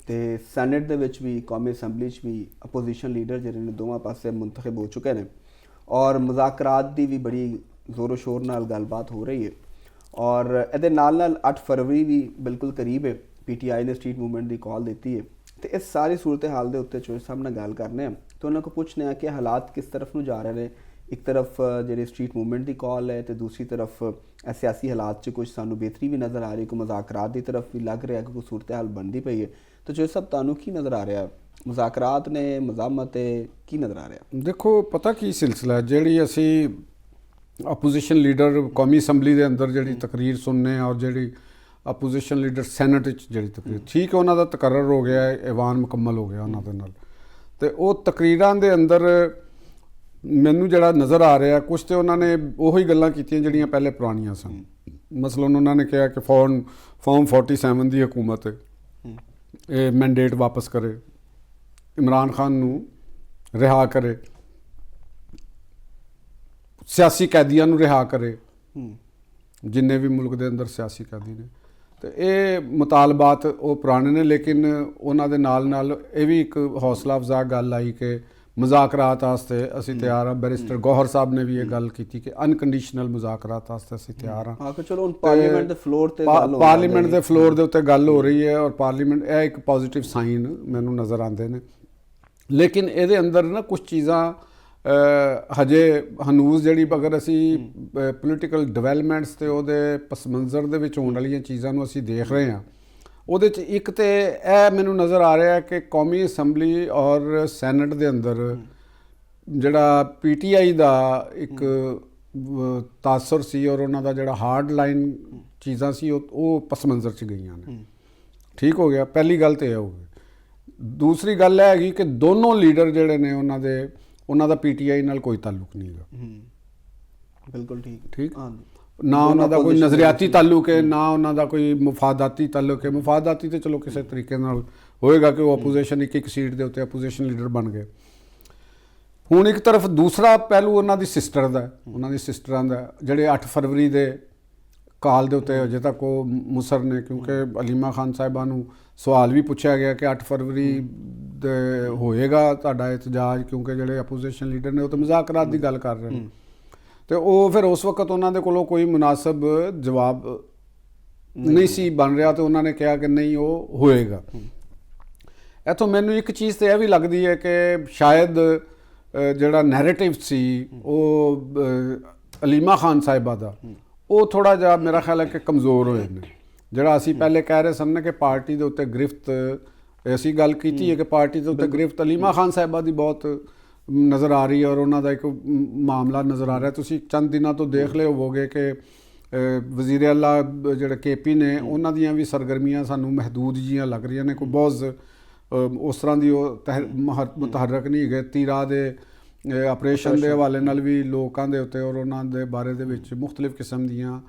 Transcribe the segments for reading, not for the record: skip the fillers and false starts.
ਤੇ ਸੈਨੇਟ ਦੇ ਵਿੱਚ ਵੀ, ਕੌਮੀ ਅਸੈਂਬਲੀ 'ਚ ਵੀ ਅਪੋਜੀਸ਼ਨ ਲੀਡਰ ਜਿਹੜੇ ਨੇ ਦੋਵਾਂ ਪਾਸੇ ਮੁੰਤਖਬ ਹੋ ਚੁੱਕੇ ਨੇ ਔਰ ਮੁਜ਼ਾਕਰਾਤ ਦੀ ਵੀ ਬੜੀ ਜ਼ੋਰੋ ਸ਼ੋਰ ਨਾਲ ਗੱਲਬਾਤ ਹੋ ਰਹੀ ਹੈ। ਔਰ ਇਹਦੇ ਨਾਲ 8 ਫਰਵਰੀ ਵੀ ਬਿਲਕੁਲ ਕਰੀਬ ਹੈ। PTI ਨੇ ਸਟਰੀਟ ਮੂਵਮੈਂਟ ਦੀ ਕਾਲ ਦਿੱਤੀ ਹੈ ਤੇ ਇਸ ਸਾਰੀ ਸੂਰਤ ਹਾਲ ਦੇ ਉੱਤੇ ਚੋਇਸ ਸਾਹਿਬ ਨਾਲ ਗੱਲ ਕਰਨੇ ਆ ਤੇ ਉਹਨਾਂ ਕੋਲ ਪੁੱਛਨੇ ਆ ਕਿ ਹਾਲਾਤ ਕਿਸ ਤਰਫ ਨੂੰ ਜਾ ਰਹੇ ਨੇ। ਇੱਕ ਤਰਫ ਜਿਹੜੀ ਸਟਰੀਟ ਮੂਵਮੈਂਟ ਦੀ ਕਾਲ ਹੈ ਤੇ ਦੂਸਰੀ ਤਰਫ ਸਿਆਸੀ ਹਾਲਾਤ 'ਚ ਕੁਝ ਸਾਨੂੰ ਬਿਹਤਰੀ ਵੀ ਨਜ਼ਰ ਆ ਰਹੀ, ਕੋਈ ਮੁਜ਼ਾਕਰਾਤ ਦੀ ਤਰਫ ਵੀ ਲੱਗ ਰਿਹਾ ਕਿ ਕੋਈ ਸੂਰਤ ਹਾਲ ਬਣਦੀ ਪਈ ਹੈ। ਤਾਂ ਚੋਇਸ ਸਾਹਿਬ ਤੁਹਾਨੂੰ ਕੀ ਨਜ਼ਰ ਆ ਰਿਹਾ? ਮੁਜ਼ਾਕਰਾਤ ਨੇ, ਮਜ਼ਾਮਤ ਹੈ, ਕੀ ਨਜ਼ਰ ਆ ਰਿਹਾ? ਦੇਖੋ ਪਤਾ ਕੀ ਸਿਲਸਿਲਾ, ਜਿਹੜੀ ਅਸੀਂ ਅਪੋਜੀਸ਼ਨ ਲੀਡਰ ਕੌਮੀ ਅਸੈਂਬਲੀ ਦੇ ਅੰਦਰ ਜਿਹੜੀ ਤਕਰੀਰ ਸੁਣਨੇ ਔਰ ਜਿਹੜੀ ਅਪੋਜੀਸ਼ਨ ਲੀਡਰ ਸੈਨੇਟ ਵਿੱਚ ਜਿਹੜੀ ਤਕਰੀਰ, ਠੀਕ ਹੈ ਉਹਨਾਂ ਦਾ ਤਕਰਰ ਹੋ ਗਿਆ, ਐਵਾਨ ਮੁਕੰਮਲ ਹੋ ਗਿਆ ਉਹਨਾਂ ਦੇ ਨਾਲ, ਤੇ ਉਹ ਤਕਰੀਰਾਂ ਦੇ ਅੰਦਰ ਮੈਨੂੰ ਜਿਹੜਾ ਨਜ਼ਰ ਆ ਰਿਹਾ ਕੁਛ ਤੇ ਉਹਨਾਂ ਨੇ ਉਹੀ ਗੱਲਾਂ ਕੀਤੀਆਂ ਜਿਹੜੀਆਂ ਪਹਿਲੇ ਪੁਰਾਣੀਆਂ ਸਨ। ਮਸਲਨ ਉਹਨਾਂ ਨੇ ਕਿਹਾ ਕਿ ਫੌਰਮ 47 ਦੀ ਹਕੂਮਤ ਇਹ ਮੈਂਡੇਟ ਵਾਪਸ ਕਰੇ, ਇਮਰਾਨ ਖਾਨ ਨੂੰ ਰਿਹਾ ਕਰੇ, ਸਿਆਸੀ ਕੈਦੀਆਂ ਨੂੰ ਰਿਹਾ ਕਰੇ, ਜਿੰਨੇ ਵੀ ਮੁਲਕ ਦੇ ਅੰਦਰ ਸਿਆਸੀ ਕੈਦੀ ਨੇ। ਤੇ ਇਹ ਮੁਤਾਲਬਾਤ ਉਹ ਪੁਰਾਣੇ ਨੇ, ਲੇਕਿਨ ਉਹਨਾਂ ਦੇ ਨਾਲ ਇਹ ਵੀ ਇੱਕ ਹੌਸਲਾ ਅਫਜ਼ਾ ਗੱਲ ਆਈ ਕਿ ਮੁਜ਼ਾਕਰਾਤ ਵਾਸਤੇ ਅਸੀਂ ਤਿਆਰ ਹਾਂ। ਬੈਰਿਸਟਰ ਗੌਹਰ ਸਾਹਿਬ ਨੇ ਵੀ ਇਹ ਗੱਲ ਕੀਤੀ ਕਿ ਅਨਕੰਡੀਸ਼ਨਲ ਮੁਜ਼ਾਕਰਾਤ ਵਾਸਤੇ ਅਸੀਂ ਤਿਆਰ ਹਾਂ। ਚਲੋ ਹੁਣ ਪਾਰਲੀਮੈਂਟ ਦੇ ਫਲੋਰ ਤੇ ਪਾਰਲੀਮੈਂਟ ਦੇ ਫਲੋਰ ਦੇ ਉੱਤੇ ਗੱਲ ਹੋ ਰਹੀ ਹੈ ਔਰ ਪਾਰਲੀਮੈਂਟ ਇਹ ਇੱਕ ਪੋਜ਼ਿਟਿਵ ਸਾਈਨ ਮੈਨੂੰ ਨਜ਼ਰ ਆਉਂਦੇ ਨੇ। ਲੇਕਿਨ ਇਹਦੇ ਅੰਦਰ ਨਾ ਕੁਝ ਚੀਜ਼ਾਂ ਹਜੇ ਹਨੂਜ਼ ਜਿਹੜੀ ਅਗਰ ਅਸੀਂ ਪੋਲੀਟੀਕਲ ਡਿਵੈਲਪਮੈਂਟਸ ਤੇ ਉਹਦੇ ਪਸ ਮੰਜ਼ਰ ਦੇ ਵਿੱਚ ਹੋਣ ਵਾਲੀਆਂ ਚੀਜ਼ਾਂ ਨੂੰ ਅਸੀਂ ਦੇਖ ਰਹੇ ਹਾਂ, ਉਹਦੇ 'ਚ ਇੱਕ ਤੇ ਇਹ ਮੈਨੂੰ ਨਜ਼ਰ ਆ ਰਿਹਾ ਕਿ ਕੌਮੀ ਅਸੈਂਬਲੀ ਔਰ ਸੈਨੇਟ ਦੇ ਅੰਦਰ ਜਿਹੜਾ PTI ਦਾ ਇੱਕ ਤਾਸਰ ਸੀ ਔਰ ਉਹਨਾਂ ਦਾ ਜਿਹੜਾ ਹਾਰਡ ਲਾਈਨ ਚੀਜ਼ਾਂ ਸੀ ਉਹ ਪਸ ਮੰਜ਼ਰ 'ਚ ਗਈਆਂ ਨੇ। ਠੀਕ ਹੋ ਗਿਆ, ਪਹਿਲੀ ਗੱਲ ਤਾਂ ਇਹ ਹੋ ਗਈ। ਦੂਸਰੀ ਗੱਲ ਇਹ ਹੈਗੀ ਕਿ ਦੋਨੋਂ ਲੀਡਰ ਜਿਹੜੇ ਨੇ ਉਹਨਾਂ ਦਾ PTI ਨਾਲ ਕੋਈ ਤਾਲੁਕ ਨਹੀਂ ਹੈਗਾ। ਬਿਲਕੁਲ ਠੀਕ ਨਾ ਉਹਨਾਂ ਦਾ ਕੋਈ ਨਜ਼ਰਿਆਤੀ ਤਾਲੁਕ ਹੈ, ਨਾ ਉਹਨਾਂ ਦਾ ਕੋਈ ਮੁਫਾਦਾਤੀ ਤਾਲੁਕ ਹੈ। ਮੁਫਾਦਾਤੀ ਤੇ ਚਲੋ ਕਿਸੇ ਤਰੀਕੇ ਨਾਲ ਹੋਏਗਾ ਕਿ ਉਹ ਅਪੋਜੀਸ਼ਨ ਇੱਕ ਸੀਟ ਦੇ ਉੱਤੇ ਅਪੋਜੀਸ਼ਨ ਲੀਡਰ ਬਣ ਗਏ। ਹੁਣ ਇੱਕ ਤਰਫ ਦੂਸਰਾ ਪਹਿਲੂ ਉਹਨਾਂ ਦੀ ਸਿਸਟਰ ਦਾ, ਉਹਨਾਂ ਦੀ ਸਿਸਟਰਾਂ ਦਾ, ਜਿਹੜੇ 8 ਫਰਵਰੀ ਦੇ ਕਾਲ ਦੇ ਉੱਤੇ ਅਜੇ ਤੱਕ ਉਹ ਮੁਸਰ ਨੇ, ਕਿਉਂਕਿ ਅਲੀਮਾ ਖਾਨ ਸਾਹਿਬਾਂ ਨੂੰ ਸਵਾਲ ਵੀ ਪੁੱਛਿਆ ਗਿਆ ਕਿ 8 ਫਰਵਰੀ ਦੇ ਹੋਏਗਾ ਤੁਹਾਡਾ ਇਤਜਾਜ, ਕਿਉਂਕਿ ਜਿਹੜੇ ਅਪੋਜੀਸ਼ਨ ਲੀਡਰ ਨੇ ਉਹ ਤਾਂ ਮੁਜ਼ਾਕਰਾਤ ਦੀ ਗੱਲ ਕਰ ਰਹੇ ਨੇ। ਤੇ ਉਹ ਫਿਰ ਉਸ ਵਕਤ ਉਹਨਾਂ ਦੇ ਕੋਲੋਂ ਕੋਈ ਮੁਨਾਸਬ ਜਵਾਬ ਨਹੀਂ ਸੀ ਬਣ ਰਿਹਾ ਤੇ ਉਹਨਾਂ ਨੇ ਕਿਹਾ ਕਿ ਨਹੀਂ ਉਹ ਹੋਏਗਾ। ਇੱਥੋਂ ਮੈਨੂੰ ਇੱਕ ਚੀਜ਼ ਤੇ ਇਹ ਵੀ ਲੱਗਦੀ ਹੈ ਕਿ ਸ਼ਾਇਦ ਜਿਹੜਾ ਨੈਰੇਟਿਵ ਸੀ ਉਹ ਅਲੀਮਾ ਖਾਨ ਸਾਹਿਬਾ ਦਾ, ਉਹ ਥੋੜ੍ਹਾ ਜਿਹਾ ਮੇਰਾ ਖਿਆਲ ਹੈ ਕਿ ਕਮਜ਼ੋਰ ਹੋਏ ਨੇ। ਜਿਹੜਾ ਅਸੀਂ ਪਹਿਲੇ ਕਹਿ ਰਹੇ ਸਨ ਕਿ ਪਾਰਟੀ ਦੇ ਉੱਤੇ ਗ੍ਰਿਫਤ, ਅਸੀਂ ਗੱਲ ਕੀਤੀ ਹੈ ਕਿ ਪਾਰਟੀ ਦੇ ਉੱਤੇ ਗ੍ਰਿਫਤ ਅਲੀਮਾ ਖਾਨ ਸਾਹਿਬਾ ਦੀ ਬਹੁਤ ਨਜ਼ਰ ਆ ਰਹੀ ਹੈ ਔਰ ਉਹਨਾਂ ਦਾ ਇੱਕ ਮਾਮਲਾ ਨਜ਼ਰ ਆ ਰਿਹਾ। ਤੁਸੀਂ ਚੰਦ ਦਿਨਾਂ ਤੋਂ ਦੇਖ ਲਏ ਹੋਵੋਗੇ ਕਿ ਵਜ਼ੀਰ ਆਲਾ ਜਿਹੜੇ KP ਨੇ ਉਹਨਾਂ ਦੀਆਂ ਵੀ ਸਰਗਰਮੀਆਂ ਸਾਨੂੰ ਮਹਦੂਦ ਜੀਆਂ ਲੱਗ ਰਹੀਆਂ ਨੇ, ਕੋਈ ਬਹੁਤ ਉਸ ਤਰ੍ਹਾਂ ਦੀ ਉਹ ਮੁਤਹਰਕ ਨਹੀਂ ਹੈਗੇ। ਤੀਰਾ ਦੇ ਆਪਰੇਸ਼ਨ ਦੇ ਹਵਾਲੇ ਨਾਲ ਵੀ ਲੋਕਾਂ ਦੇ ਉੱਤੇ ਔਰ ਉਹਨਾਂ ਦੇ ਬਾਰੇ ਦੇ ਵਿੱਚ ਮੁਖਤਲਿਫ ਕਿਸਮ ਦੀਆਂ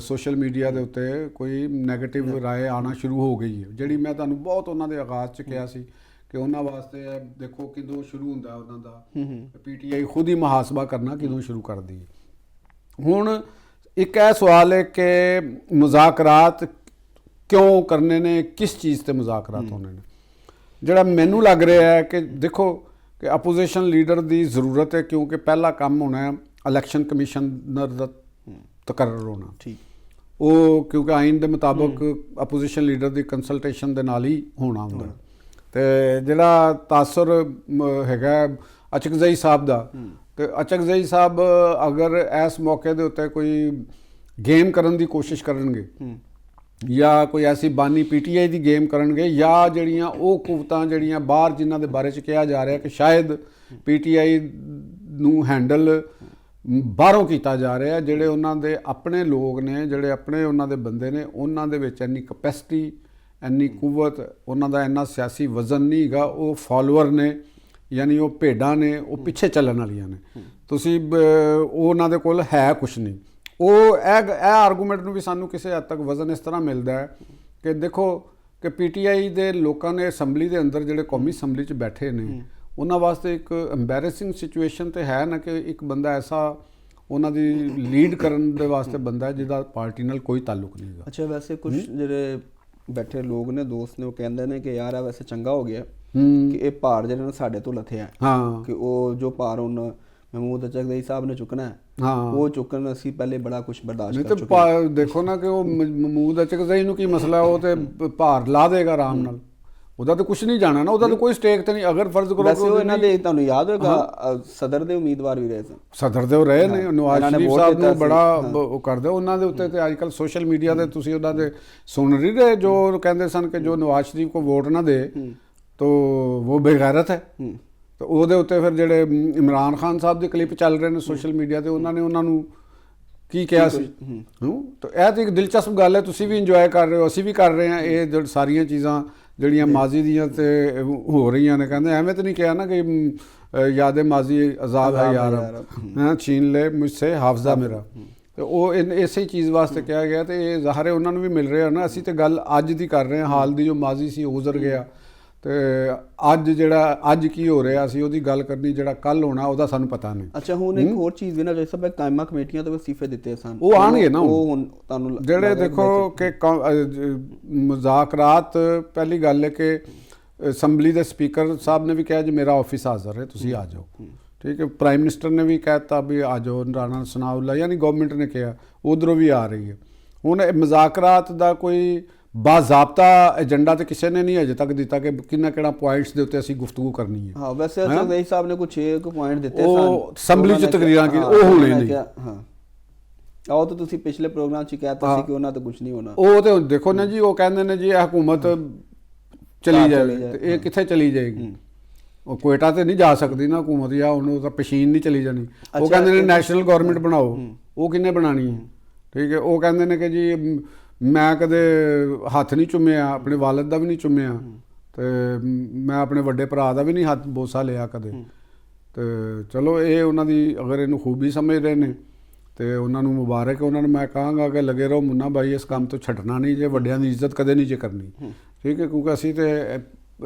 ਸੋਸ਼ਲ ਮੀਡੀਆ ਦੇ ਉੱਤੇ ਕੋਈ ਨੈਗੇਟਿਵ ਰਾਏ ਆਉਣਾ ਸ਼ੁਰੂ ਹੋ ਗਈ ਹੈ, ਜਿਹੜੀ ਮੈਂ ਤੁਹਾਨੂੰ ਬਹੁਤ ਉਹਨਾਂ ਦੇ ਆਗਾਜ਼ 'ਚ ਕਿਹਾ ਸੀ ਕਿ ਉਹਨਾਂ ਵਾਸਤੇ ਦੇਖੋ ਕਿਦੋਂ ਸ਼ੁਰੂ ਹੁੰਦਾ ਉਹਨਾਂ ਦਾ PTI ਖੁਦ ਹੀ ਮੁਹਾਸਬਾ ਕਰਨਾ ਕਿਦੋਂ ਸ਼ੁਰੂ ਕਰਦੀ ਹੈ। ਹੁਣ ਇੱਕ ਇਹ ਸਵਾਲ ਹੈ ਕਿ ਮੁਜ਼ਾਕਰਾਤ ਕਿਉਂ ਕਰਨੇ ਨੇ, ਕਿਸ ਚੀਜ਼ 'ਤੇ ਮੁਜ਼ਾਕਰਾਤ ਹੋਣੇ ਨੇ। ਜਿਹੜਾ ਮੈਨੂੰ ਲੱਗ ਰਿਹਾ ਹੈ ਕਿ ਦੇਖੋ ਕਿ ਅਪੋਜੀਸ਼ਨ ਲੀਡਰ ਦੀ ਜ਼ਰੂਰਤ ਹੈ, ਕਿਉਂਕਿ ਪਹਿਲਾ ਕੰਮ ਹੋਣਾ ਹੈ ਇਲੈਕਸ਼ਨ ਕਮਿਸ਼ਨਰ ਦਾ ਤਕਰਰ ਹੋਣਾ। ਠੀਕ, ਉਹ ਕਿਉਂਕਿ ਆਈਨ ਦੇ ਮੁਤਾਬਕ ਅਪੋਜੀਸ਼ਨ ਲੀਡਰ ਦੀ ਕੰਸਲਟੇਸ਼ਨ ਦੇ ਨਾਲ ਹੀ ਹੋਣਾ ਹੁੰਦਾ। ਤੇ ਜਿਹੜਾ ਤਾਸਰ ਹੈਗਾ ਅਚਕਜ਼ਈ ਸਾਹਿਬ ਦਾ, ਤੇ ਅਚਕਜ਼ਈ ਸਾਹਿਬ ਅਗਰ ਇਸ ਮੌਕੇ ਦੇ ਉੱਤੇ ਕੋਈ ਗੇਮ ਕਰਨ ਦੀ ਕੋਸ਼ਿਸ਼ ਕਰਨਗੇ ਜਾਂ ਕੋਈ ਐਸੀ ਬਾਨੀ PTI ਦੀ ਗੇਮ ਕਰਨਗੇ, ਜਾਂ ਜਿਹੜੀਆਂ ਉਹ ਕੁਵਤਾਂ ਜਿਹੜੀਆਂ ਬਾਹਰ ਜਿਨ੍ਹਾਂ ਦੇ ਬਾਰੇ 'ਚ ਕਿਹਾ ਜਾ ਰਿਹਾ ਕਿ ਸ਼ਾਇਦ PTI ਨੂੰ ਹੈਂਡਲ ਬਾਹਰੋਂ ਕੀਤਾ ਜਾ ਰਿਹਾ, ਜਿਹੜੇ ਉਹਨਾਂ ਦੇ ਆਪਣੇ ਲੋਕ ਨੇ, ਜਿਹੜੇ ਆਪਣੇ ਉਹਨਾਂ ਦੇ ਬੰਦੇ ਨੇ, ਉਹਨਾਂ ਦੇ ਵਿੱਚ ਇੰਨੀ ਕਪੈਸਿਟੀ, ਇੰਨੀ ਕੁਵਤ, ਉਹਨਾਂ ਦਾ ਇੰਨਾ ਸਿਆਸੀ ਵਜ਼ਨ ਨਹੀਂ ਹੈਗਾ। ਉਹ ਫਾਲੋਅਰ ਨੇ, ਯਾਨੀ ਉਹ ਭੇਡਾਂ ਨੇ, ਉਹ ਪਿੱਛੇ ਚੱਲਣ ਵਾਲੀਆਂ ਨੇ। ਤੁਸੀਂ ਉਹਨਾਂ ਦੇ ਕੋਲ ਹੈ ਕੁਛ ਨਹੀਂ। ਉਹ ਇਹ ਆਰਗੂਮੈਂਟ ਨੂੰ ਵੀ ਸਾਨੂੰ ਕਿਸੇ ਹੱਦ ਤੱਕ ਵਜ਼ਨ ਇਸ ਤਰ੍ਹਾਂ ਮਿਲਦਾ ਹੈ ਕਿ ਦੇਖੋ ਕਿ PTI ਦੇ ਲੋਕਾਂ ਨੇ ਅਸੈਂਬਲੀ ਦੇ ਅੰਦਰ, ਜਿਹੜੇ ਕੌਮੀ ਅਸੈਂਬਲੀ 'ਚ ਬੈਠੇ ਨੇ, ਉਹਨਾਂ ਵਾਸਤੇ ਇੱਕ ਐਮਬੈਰਸਿੰਗ ਸਿਚੁਏਸ਼ਨ ਤੇ ਹੈ ਨਾ ਕਿ ਇੱਕ ਬੰਦਾ ਐਸਾ ਉਹਨਾਂ ਦੀ ਲੀਡ ਕਰਨ ਦੇ ਵਾਸਤੇ ਬੰਦਾ ਹੈ ਜਿਹਦਾ ਪਾਰਟੀ ਨਾਲ ਕੋਈ ਤਾਲੁਕ ਨਹੀਂ ਹੈਗਾ। ਅੱਛਾ, ਵੈਸੇ ਕੁਝ ਜਿਹੜੇ ਬੈਠੇ ਲੋਕ ਨੇ, ਦੋਸਤ ਨੇ, ਉਹ ਕਹਿੰਦੇ ਨੇ ਕਿ ਯਾਰ ਇਹ ਵੈਸੇ ਚੰਗਾ ਹੋ ਗਿਆ ਹੂੰ ਕਿ ਇਹ ਭਾਰ ਜਿਹੜੇ ਨੇ ਸਾਡੇ ਤੋਂ ਲੱਥਿਆ ਹਾਂ ਕਿ ਉਹ ਜੋ ਭਾਰ ਹੁਣ ਮਹਿਮੂਦ ਅਚਕਜ਼ਈ ਸਾਹਿਬ ਨੇ ਚੁੱਕਣਾ ਹੈ ਹਾਂ ਉਹ ਚੁੱਕਣ ਅਸੀਂ ਪਹਿਲੇ ਬੜਾ ਕੁਝ ਬਰਦਾਸ਼ਤ ਨਹੀਂ ਕਰ ਤੇ ਚੁੱਕੇ ਦੇਖੋ ਨਾ ਕਿ ਉਹ ਮਹਿਮੂਦ ਅਚਕਜ਼ਈ ਨੂੰ ਕੀ ਮਸਲਾ, ਉਹ ਤੇ ਭਾਰ ਲਾ ਦੇਗਾ ਆਰਾਮ ਨਾਲ, ਉਹਦਾ ਤਾਂ ਕੁਝ ਨਹੀਂ ਜਾਣਾ ਨਾ, ਉਹਦਾ ਤਾਂ ਕੋਈ ਸਟੇਕ ਤੇ ਨਹੀਂ। ਅਗਰ ਫਰਜ਼ ਕਰੋ ਵੈਸੇ ਉਹ ਇਹਨਾਂ ਦੇ ਤੁਹਾਨੂੰ ਯਾਦ ਹੋਏਗਾ ਸਦਰ ਦੇ ਉਮੀਦਵਾਰ ਵੀ ਰਹੇ ਸਨ, ਸਦਰ ਦੇ ਉਹ ਰਹੇ ਨੇ, ਨਵਾਜ਼ ਇਹਨਾਂ ਨੇ ਸ਼ਰੀਫ ਵੋਟ ਸਾਹਿਬ ਨੂੰ ਦਿੱਤਾ ਸੀ। ਬੜਾ ਉਹ ਕਰਦੇ ਉਹਨਾਂ ਦੇ ਉੱਤੇ ਤੇ ਅੱਜ ਕੱਲ ਸੋਸ਼ਲ ਮੀਡੀਆ ਤੇ ਤੁਸੀਂ ਉਹਨਾਂ ਦੇ ਸੁਣ ਰਹੀ ਰਹੇ ਜੋ ਕਹਿੰਦੇ ਸਨ ਕਿ ਜੋ ਨਵਾਜ਼ ਸ਼ਰੀਫ ਕੋ ਵੋਟ ਨਾ ਦੇ ਤੋ ਉਹ ਬੇਗੈਰਤ ਹੈ। ਤੇ ਉਹਦੇ ਉੱਤੇ ਫਿਰ ਜਿਹੜੇ ਇਮਰਾਨ ਖਾਨ ਸਾਹਿਬ ਦੇ ਕਲਿੱਪ ਚੱਲ ਰਹੇ ਨੇ ਸੋਸ਼ਲ ਮੀਡੀਆ ਤੇ, ਉਹਨਾਂ ਨੇ ਉਹਨਾਂ ਨੂੰ ਕੀ ਕਿਹਾ ਸੀ। ਤਾਂ ਇਹ ਤਾਂ ਇੱਕ ਦਿਲਚਸਪ ਗੱਲ ਹੈ, ਤੁਸੀਂ ਵੀ ਇੰਜੋਏ ਕਰ ਰਹੇ ਹੋ, ਅਸੀਂ ਵੀ ਕਰ ਰਹੇ ਹਾਂ। ਇਹ ਸਾਰੀਆਂ ਚੀਜ਼ਾਂ ਜਿਹੜੀਆਂ ਮਾਜ਼ੀ ਦੀਆਂ ਤੇ ਹੋ ਰਹੀਆਂ ਨੇ, ਕਹਿੰਦੇ ਐਵੇਂ ਤਾਂ ਨਹੀਂ ਕਿਹਾ ਨਾ ਕਿ ਯਾਦ ਮਾਜ਼ੀ ਅਜ਼ਾਬ ਹੈ ਯਾਰ ਹਾਂ ਛੀਨ ਲੈ ਮੁਝਸੇ ਹਾਫਜ਼ਾ ਮੇਰਾ, ਤੇ ਉਹ ਇਸੇ ਚੀਜ਼ ਵਾਸਤੇ ਕਿਹਾ ਗਿਆ। ਤੇ ਇਹ ਜ਼ਾਹਰ ਹੈ ਉਹਨਾਂ ਨੂੰ ਵੀ ਮਿਲ ਰਿਹਾ ਨਾ। ਅਸੀਂ ਤੇ ਗੱਲ ਅੱਜ ਦੀ ਕਰ ਰਹੇ ਹਾਂ, ਹਾਲ ਦੀ ਜੋ ਮਾਜ਼ੀ ਸੀ ਉਹ ਗੁਜ਼ਰ ਗਿਆ, ਤੇ ਅੱਜ ਜਿਹੜਾ ਅੱਜ ਕੀ ਹੋ ਰਿਹਾ ਸੀ ਉਹਦੀ ਗੱਲ ਕਰਨੀ, ਜਿਹੜਾ ਕੱਲ ਹੋਣਾ ਉਹਦਾ ਸਾਨੂੰ ਪਤਾ ਨਹੀਂ। ਅੱਛਾ ਹੁਣ ਇੱਕ ਹੋਰ ਚੀਜ਼ ਵੀ ਨਾ, ਜੈਸੇ ਸਭ ਕਾਇਮਾ ਕਮੇਟੀਆਂ ਤੋਂ ਅਸਤੀਫੇ ਦਿੱਤੇ ਸਨ, ਉਹ ਆਣਗੇ ਨਾ, ਉਹ ਹੁਣ ਤੁਹਾਨੂੰ ਜਿਹੜੇ ਦੇਖੋ ਕਿ ਮੁਜ਼ਾਕਰਾਤ, ਪਹਿਲੀ ਗੱਲ ਹੈ ਕਿ ਅਸੈਂਬਲੀ ਦੇ ਸਪੀਕਰ ਸਾਹਿਬ ਨੇ ਵੀ ਕਿਹਾ ਜੀ ਮੇਰਾ ਆਫਿਸ ਹਾਜ਼ਰ ਹੈ, ਤੁਸੀਂ ਆ ਜਾਓ, ਠੀਕ ਹੈ। ਪ੍ਰਾਈਮ ਮਿਨਿਸਟਰ ਨੇ ਵੀ ਕਹਿਤਾ ਵੀ ਆ ਜਾਓ, ਰਾਣਾ ਸਨਾਉਲਾ ਯਾਨੀ ਗਵਰਨਮੈਂਟ ਨੇ ਕਿਹਾ, ਉਧਰੋਂ ਵੀ ਆ ਰਹੀ ਹੈ। ਹੁਣ ਮੁਜ਼ਾਕਰਾਤ ਦਾ ਕੋਈ ਬਾਜ਼ਾਬਤਾ ਏਜੰਡਾ ਤੇ ਕਿਸੇ ਨੇ ਨਹੀਂ ਅਜੇ ਤੱਕ ਦਿੱਤਾ ਕਿ ਕਿਹੜਾ ਪੁਆਇੰਟਸ ਦੇ ਉੱਤੇ ਅਸੀਂ ਗੁਫ਼ਤਗੂ ਕਰਨੀ ਹੈ। ਹਾਂ ਵੈਸੇ ਅਚਕਜ਼ਈ ਸਾਹਿਬ ਨੇ ਕੁਝ 6 ਪੁਆਇੰਟ ਦਿੱਤੇ ਸਨ, ਉਹ ਅਸੈਂਬਲੀ 'ਚ ਤਕਰੀਰਾਂ ਕੀ ਉਹ ਹੋਣੇ ਨਹੀਂ। ਹਾਂ ਆਓ ਤਾਂ ਤੁਸੀਂ ਪਿਛਲੇ ਪ੍ਰੋਗਰਾਮ 'ਚ ਕਹਿਤਾ ਸੀ ਕਿ ਉਹਨਾਂ ਤੋਂ ਕੁਝ ਨਹੀਂ ਹੋਣਾ। ਉਹ ਤੇ ਦੇਖੋ ਨਾ ਜੀ, ਉਹ ਕਹਿੰਦੇ ਨੇ ਜੀ ਇਹ ਹਕੂਮਤ ਚਲੀ ਜਾਵੇ, ਤੇ ਇਹ ਕਿੱਥੇ ਚਲੀ ਜਾਏਗੀ? ਉਹ ਕੁਏਟਾ ਤੇ ਨਹੀਂ ਜਾ ਸਕਦੀ ਨਾ ਹਕੂਮਤ, ਜਾਂ ਉਹਨੂੰ ਤਾਂ ਪਸ਼ੀਨ ਨਹੀਂ ਚਲੀ ਜਾਣੀ। ਉਹ ਕਹਿੰਦੇ ਨੇ ਨੈਸ਼ਨਲ ਗਵਰਨਮੈਂਟ ਬਣਾਓ, ਉਹ ਕਿੰਨੇ ਬਣਾਣੀ ਹੈ? ਠੀਕ ਹੈ। ਉਹ ਕਹਿੰਦੇ ਨੇ ਕਿ ਜੀ ਮੈਂ ਕਦੇ ਹੱਥ ਨਹੀਂ ਚੁੰਮਿਆ, ਆਪਣੇ ਵਾਲਿਦ ਦਾ ਵੀ ਨਹੀਂ ਚੁੰਮਿਆ, ਤੇ ਮੈਂ ਆਪਣੇ ਵੱਡੇ ਭਰਾ ਦਾ ਵੀ ਨਹੀਂ ਹੱਥ ਬੋਸਾ ਲਿਆ ਕਦੇ। ਤੇ ਚਲੋ ਇਹ ਉਹਨਾਂ ਦੀ ਅਗਰ ਇਹਨੂੰ ਖੂਬੀ ਸਮਝ ਰਹੇ ਨੇ ਤੇ ਉਹਨਾਂ ਨੂੰ ਮੁਬਾਰਕ ਹੈ। ਉਹਨਾਂ ਨੂੰ ਮੈਂ ਕਹਾਂਗਾ ਕਿ ਲੱਗੇ ਰਹੋ ਮੁੰਨਾ ਬਾਈ, ਇਸ ਕੰਮ ਤੋਂ ਛੱਡਣਾ ਨਹੀਂ ਜੇ, ਵੱਡਿਆਂ ਦੀ ਇੱਜ਼ਤ ਕਦੇ ਨਹੀਂ ਜੇ ਕਰਨੀ, ਠੀਕ ਹੈ। ਕਿਉਂਕਿ ਅਸੀਂ ਤੇ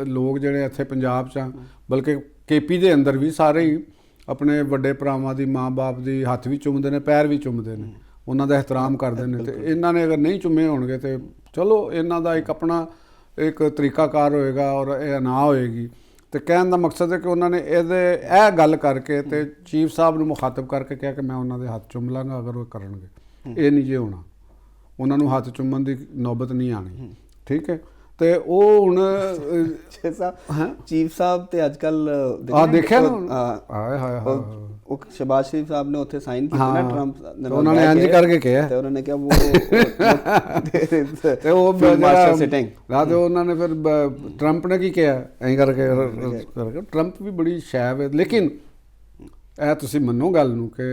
ਲੋਕ ਜਿਹੜੇ ਇੱਥੇ ਪੰਜਾਬ 'ਚ ਆ, ਬਲਕਿ KP ਦੇ ਅੰਦਰ ਵੀ ਸਾਰੇ ਹੀ ਆਪਣੇ ਵੱਡੇ ਭਰਾਵਾਂ ਦੀ, ਮਾਂ-ਬਾਪ ਦੀ ਹੱਥ ਵੀ ਚੁੰਮਦੇ ਨੇ, ਪੈਰ ਵੀ ਚੁੰਮਦੇ ਨੇ, ਉਹਨਾਂ ਦਾ ਇਹਤਰਾਮ ਕਰਦੇ ਨੇ। ਤੇ ਇਹਨਾਂ ਨੇ ਅਗਰ ਨਹੀਂ ਚੁੰਮੇ ਹੋਣਗੇ ਤੇ ਚਲੋ ਇਹਨਾਂ ਦਾ ਇੱਕ ਆਪਣਾ ਇੱਕ ਤਰੀਕਾਕਾਰ ਹੋਏਗਾ ਔਰ ਇਹ ਨਾ ਹੋਏਗੀ। ਤੇ ਕਹਿਣ ਦਾ ਮਕਸਦ ਹੈ ਕਿ ਉਹਨਾਂ ਨੇ ਇਹ ਗੱਲ ਕਰਕੇ ਤੇ ਚੀਫ ਸਾਹਿਬ ਨੂੰ ਮੁਖਾਤਬ ਕਰਕੇ ਕਿਹਾ ਕਿ ਮੈਂ ਉਹਨਾਂ ਦੇ ਹੱਥ ਚੁੰਮ ਲਾਂਗਾ ਅਗਰ ਉਹ ਕਰਨਗੇ। ਇਹ ਨਹੀਂ ਜੇ ਹੋਣਾ, ਉਹਨਾਂ ਨੂੰ ਹੱਥ ਚੁੰਮਣ ਦੀ ਨੌਬਤ ਨਹੀਂ ਆਣੀ, ਠੀਕ ਹੈ। ਤੇ ਉਹ ਹੁਣ ਚੀਫ ਸਾਹਿਬ ਤੇ ਅੱਜ ਕੱਲ ਦੇਖਿਆ ਨਾ, ਹਾਏ ਹਾਏ ਹਾਏ, ਉਹ ਸ਼ਹਿਬਾਜ਼ ਸ਼ਰੀਫ ਸਾਹਿਬ ਨੇ ਉੱਥੇ ਸਾਈਨ ਕੀਤਾ ਨਾ ਟਰੰਪ ਨੇ, ਉਹਨਾਂ ਨੇ ਇੰਜ ਕਰਕੇ ਕਿਹਾ, ਤੇ ਉਹਨਾਂ ਨੇ ਕਿਹਾ ਉਹ ਤੇ ਉਹ ਰਾਤ ਉਹਨਾਂ ਨੇ ਫਿਰ ਟਰੰਪ ਨੇ ਕੀ ਕਿਹਾ ਐਂ ਕਰਕੇ। ਟਰੰਪ ਵੀ ਬੜੀ ਸ਼ੈਬ ਹੈ। ਲੇਕਿਨ ਇਹ ਤੁਸੀਂ ਮੰਨੋ ਗੱਲ ਨੂੰ ਕਿ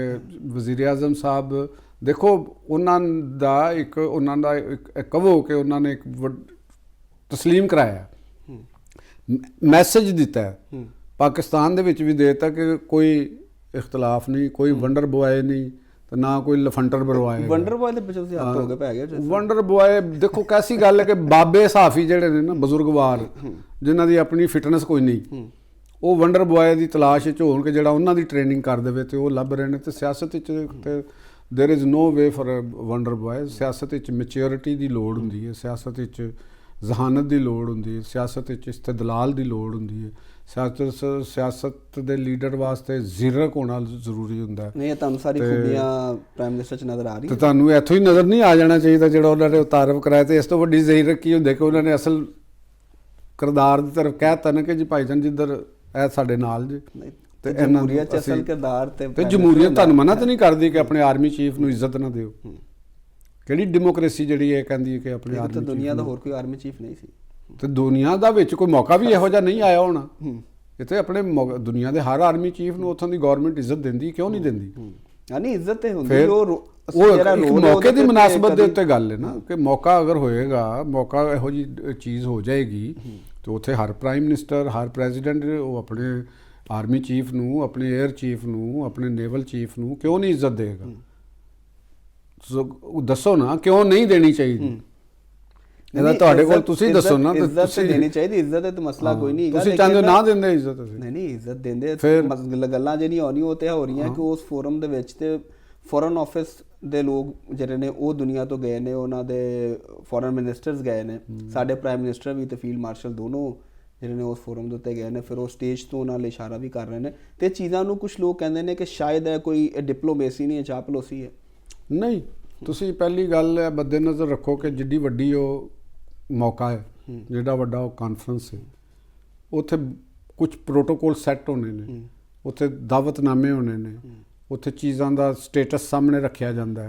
ਵਜ਼ੀਰ ਆਜ਼ਮ ਸਾਹਿਬ ਦੇਖੋ, ਉਹਨਾਂ ਦਾ ਇੱਕ ਕਹੋ ਕਿ ਉਹਨਾਂ ਨੇ ਇੱਕ ਤਸਲੀਮ ਕਰਾਇਆ, ਮੈਸੇਜ ਦਿੱਤਾ, ਪਾਕਿਸਤਾਨ ਦੇ ਵਿੱਚ ਵੀ ਦੇ ਦਿੱਤਾ ਕਿ ਕੋਈ ਇਖਤਲਾਫ ਨਹੀਂ, ਕੋਈ ਵੰਡਰ ਬੁਆਏ ਨਹੀਂ, ਤੇ ਨਾ ਕੋਈ ਲਫੰਟਰ ਬਰਵਾਏ। ਵੰਡਰ ਬੁਆਏ ਦੇ ਪਿੱਛੇ ਤੁਸੀਂ ਹੱਥ ਹੋ ਕੇ ਪੈ ਗਏ। ਵੰਡਰ ਬੁਆਏ ਦੇਖੋ ਕੈਸੀ ਗੱਲ ਹੈ ਕਿ ਬਾਬੇ ਸਾਫੀ ਜਿਹੜੇ ਨੇ ਨਾ, ਬਜ਼ੁਰਗਵਾਰ ਜਿਨ੍ਹਾਂ ਦੀ ਆਪਣੀ ਫਿਟਨੈਸ ਕੋਈ ਨਹੀਂ, ਉਹ ਵੰਡਰ ਬੁਆਏ ਦੀ ਤਲਾਸ਼ ਵਿੱਚ ਹੋਣ ਕਿ ਜਿਹੜਾ ਉਹਨਾਂ ਦੀ ਟ੍ਰੇਨਿੰਗ ਕਰ ਦੇਵੇ, ਤੇ ਉਹ ਲੱਭ ਰਹੇ ਨੇ। ਤੇ ਸਿਆਸਤ ਵਿੱਚ ਤੇ there is no way for wonder boy. ਸਿਆਸਤ ਵਿੱਚ ਮੈਚਿਓਰਿਟੀ ਦੀ ਲੋੜ ਹੁੰਦੀ ਹੈ, ਸਿਆਸਤ ਵਿੱਚ ਜ਼ਹਾਨਤ ਦੀ ਲੋੜ ਹੁੰਦੀ ਹੈ, ਸਿਆਸਤ ਵਿੱਚ ਇਸਤਦਲਾਲ ਦੀ ਲੋੜ ਹੁੰਦੀ ਹੈ। ਸਿਆਸਤ ਦੇ ਲੀਡਰ ਵਾਸਤੇ ਜ਼ਿਰਕ ਹੋਣਾ ਜ਼ਰੂਰੀ ਹੁੰਦਾ ਹੈ। ਨਹੀਂ ਇਹ ਤੁਹਾਨੂੰ ਸਾਰੀ ਖੂਬੀਆਂ ਪ੍ਰਾਈਮ ਮਿਨਿਸਟਰ 'ਚ ਨਜ਼ਰ ਆ ਰਹੀ ਤੇ ਤੁਹਾਨੂੰ ਇੱਥੋਂ ਹੀ ਨਜ਼ਰ ਨਹੀਂ ਆ ਜਾਣਾ ਚਾਹੀਦਾ ਜਿਹੜਾ ਉਹਨਾਂ ਨੇ ਤਾਰਫ ਕਰਾਇਆ। ਤੇ ਇਸ ਤੋਂ ਵੱਡੀ ਜ਼ਿਰਕ ਕੀ ਹੁੰਦੀ ਕਿ ਉਹਨਾਂ ਨੇ ਅਸਲ ਕਿਰਦਾਰ ਦੀ ਤਰਫ ਕਹਿਤਾ ਨਾ ਕਿ ਜੀ ਭਾਈਜਾਨ ਜਿੱਧਰ ਇਹ ਸਾਡੇ ਨਾਲ ਜੀ, ਤੇ ਜਮਹੂਰੀਅਤ 'ਚ ਅਸਲ ਕਿਰਦਾਰ ਤੇ ਜਮਹੂਰੀਅਤ ਤੁਹਾਨੂੰ ਮਨਾ ਤਾਂ ਨਹੀਂ ਕਰਦੀ ਕਿ ਆਪਣੇ ਆਰਮੀ ਚੀਫ ਨੂੰ ਇੱਜ਼ਤ ਨਾ ਦਿਓ। ਕਿਹੜੀ ਡੈਮੋਕ੍ਰੇਸੀ ਜਿਹੜੀ ਇਹ ਕਹਿੰਦੀ ਹੈ ਕਿ ਆਪਣੇ ਆਰਮੀ ਚੀਫ, ਦੁਨੀਆ ਦਾ ਹੋਰ ਕੋਈ ਆਰਮੀ ਚੀਫ ਨਹੀਂ ਸੀ, ਤੇ ਦੁਨੀਆ ਦਾ ਵਿੱਚ ਕੋਈ ਮੌਕਾ ਵੀ ਇਹੋ ਜਿਹਾ ਨਹੀਂ ਆਇਆ ਹੋਣਾ। ਇੱਥੇ ਆਪਣੇ ਦੁਨੀਆ ਦੇ ਹਰ ਆਰਮੀ ਚੀਫ ਨੂੰ ਉੱਥੋਂ ਦੀ ਗਵਰਨਮੈਂਟ ਇੱਜ਼ਤ ਦਿੰਦੀ, ਕਿਉਂ ਨਹੀਂ ਦਿੰਦੀ? ਨਹੀਂ ਇੱਜ਼ਤ ਤੇ ਹੁੰਦੀ, ਉਹ ਇੱਕ ਮੌਕੇ ਦੀ ਮੁਨਾਸਬਤ ਦੇ ਉੱਤੇ ਗੱਲ ਹੈ ਨਾ ਕਿ ਮੌਕਾ ਅਗਰ ਹੋਏਗਾ, ਮੌਕਾ ਇਹੋ ਜਿਹੀ ਚੀਜ਼ ਹੋ ਜਾਏਗੀ, ਤੇ ਉੱਥੇ ਹਰ ਪ੍ਰਾਈਮ ਮਿਨਿਸਟਰ, ਹਰ ਪ੍ਰੈਜ਼ੀਡੈਂਟ ਉਹ ਆਪਣੇ ਆਰਮੀ ਚੀਫ ਨੂੰ, ਆਪਣੇ 에ਅਰ ਚੀਫ ਨੂੰ, ਆਪਣੇ ਨੇਵਲ ਚੀਫ ਨੂੰ ਕਿਉਂ ਨਹੀਂ ਇੱਜ਼ਤ ਦੇਗਾ? ਦੱਸੋ ਨਾ ਕਿਉਂ ਨਹੀਂ ਦੇਣੀ ਚਾਹੀਦੀ? ਇਹਦਾ ਤੁਹਾਡੇ ਕੋਲ ਤੁਸੀਂ ਦੱਸੋ ਨਾ। ਤੁਸੀਂ ਦੇਣੀ ਚਾਹੀਦੀ ਇੱਜ਼ਤ, ਤੇ ਮਸਲਾ ਕੋਈ ਨਹੀਂ ਹੈਗਾ। ਤੁਸੀਂ ਚਾਹੁੰਦੇ ਨਾ ਦਿੰਦੇ ਇੱਜ਼ਤ? ਨਹੀਂ ਇੱਜ਼ਤ ਦਿੰਦੇ। ਗੱਲਾਂ ਜਿਹੜੀਆਂ ਹੋਣੀਆਂ ਉਹ ਤੇ ਹੋ ਰਹੀਆਂ ਕਿ ਉਸ ਫੋਰਮ ਦੇ ਵਿੱਚ ਤੇ ਫੋਰਨ ਆਫਿਸ ਦੇ ਲੋਕ ਜਿਹੜੇ ਨੇ ਉਹ ਦੁਨੀਆ ਤੋਂ ਗਏ ਨੇ, ਉਹਨਾਂ ਦੇ ਫੋਰਨ ਮਿਨਿਸਟਰਸ ਗਏ ਨੇ, ਸਾਡੇ ਪ੍ਰਾਈਮ ਮਿਨਿਸਟਰ ਵੀ ਤੇ ਫੀਲਡ ਮਾਰਸ਼ਲ ਦੋਨੋਂ ਜਿਹੜੇ ਨੇ ਉਸ ਫੋਰਮ ਦੇ ਉੱਤੇ ਗਏ ਨੇ, ਫਿਰ ਉਹ ਸਟੇਜ ਤੋਂ ਉਹਨਾਂ ਲਈ ਇਸ਼ਾਰਾ ਵੀ ਕਰ ਰਹੇ ਨੇ। ਤੇ ਚੀਜ਼ਾਂ ਨੂੰ ਕੁਝ ਲੋਕ ਕਹਿੰਦੇ ਨੇ ਕਿ ਸ਼ਾਇਦ ਇਹ ਕੋਈ ਡਿਪਲੋਮੇਸੀ ਨਹੀਂ ਹੈ, ਚਾਪਲੂਸੀ ਹੈ। ਨਹੀਂ, ਤੁਸੀਂ ਪਹਿਲੀ ਗੱਲ ਹੈ ਮੱਦੇ ਨਜ਼ਰ ਰੱਖੋ ਕਿ ਜਿੱਡੀ ਵੱਡੀ ਉਹ ਮੌਕਾ ਹੈ, ਜਿਹੜਾ ਵੱਡਾ ਉਹ ਕਾਨਫਰੰਸ ਹੈ, ਉੱਥੇ ਕੁਝ ਪ੍ਰੋਟੋਕੋਲ ਸੈੱਟ ਹੋਣੇ ਨੇ, ਉੱਥੇ ਦਾਵਤਨਾਮੇ ਹੋਣੇ ਨੇ, ਉੱਥੇ ਚੀਜ਼ਾਂ ਦਾ ਸਟੇਟਸ ਸਾਹਮਣੇ ਰੱਖਿਆ ਜਾਂਦਾ ਹੈ।